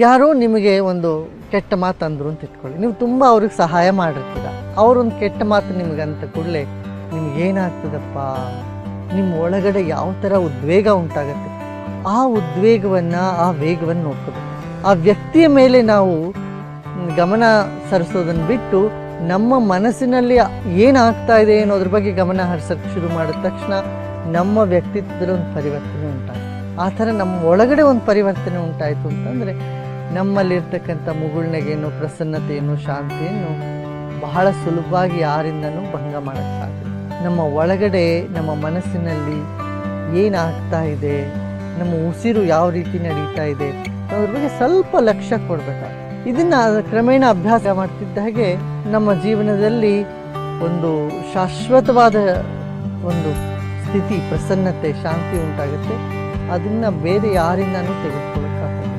ಯಾರೋ ನಿಮಗೆ ಒಂದು ಕೆಟ್ಟ ಮಾತು ಅಂದರು ಅಂತ ಇಟ್ಕೊಳ್ಳಿ, ನೀವು ತುಂಬ ಅವ್ರಿಗೆ ಸಹಾಯ ಮಾಡಿರ್ತೀರ, ಅವರೊಂದು ಕೆಟ್ಟ ಮಾತು ನಿಮಗೆ ಅಂತ ಕೂಡಲೇ ನಿಮಗೇನಾಗ್ತದಪ್ಪ, ನಿಮ್ಮ ಒಳಗಡೆ ಯಾವ ಥರ ಉದ್ವೇಗ ಉಂಟಾಗತ್ತೆ. ಆ ಉದ್ವೇಗವನ್ನು, ಆ ವೇಗವನ್ನು ನೋಡ್ಕೋಬೇಕು. ಆ ವ್ಯಕ್ತಿಯ ಮೇಲೆ ನಾವು ಗಮನ ಸರಿಸೋದನ್ನು ಬಿಟ್ಟು ನಮ್ಮ ಮನಸ್ಸಿನಲ್ಲಿ ಏನಾಗ್ತಾ ಇದೆ ಅನ್ನೋದ್ರ ಬಗ್ಗೆ ಗಮನ ಹರಿಸೋಕ್ಕೆ ಶುರು ಮಾಡಿದ ತಕ್ಷಣ ನಮ್ಮ ವ್ಯಕ್ತಿತ್ವದಲ್ಲಿ ಒಂದು ಪರಿವರ್ತನೆ ಉಂಟಾಗುತ್ತೆ. ಆ ಥರ ನಮ್ಮ ಒಳಗಡೆ ಒಂದು ಪರಿವರ್ತನೆ ಉಂಟಾಯಿತು ಅಂತಂದರೆ ನಮ್ಮಲ್ಲಿರ್ತಕ್ಕಂಥ ಮುಗುಳ್ನಗೆಯನ್ನು, ಪ್ರಸನ್ನತೆಯನ್ನು, ಶಾಂತಿಯನ್ನು ಬಹಳ ಸುಲಭವಾಗಿ ಯಾರಿಂದನೂ ಭಂಗ ಮಾಡೋಕ್ಕೆ ಸಾಧ್ಯ. ನಮ್ಮ ಒಳಗಡೆ, ನಮ್ಮ ಮನಸ್ಸಿನಲ್ಲಿ ಏನಾಗ್ತಾ ಇದೆ, ನಮ್ಮ ಉಸಿರು ಯಾವ ರೀತಿ ನಡೀತಾ ಇದೆ ಅನ್ನೋದ್ರ ಬಗ್ಗೆ ಸ್ವಲ್ಪ ಲಕ್ಷ್ಯ ಕೊಡಬೇಕಾಗುತ್ತೆ. ಇದನ್ನು ಕ್ರಮೇಣ ಅಭ್ಯಾಸ ಮಾಡ್ತಿದ್ದ ಹಾಗೆ ನಮ್ಮ ಜೀವನದಲ್ಲಿ ಒಂದು ಶಾಶ್ವತವಾದ ಒಂದು ಸ್ಥಿತಿ, ಪ್ರಸನ್ನತೆ, ಶಾಂತಿ ಉಂಟಾಗುತ್ತೆ. ಅದನ್ನು ಬೇರೆ ಯಾರಿಂದನೂ ತೆಗೆದುಕೊಳ್ಳೋಕ್ಕಾಗಲ್ಲ.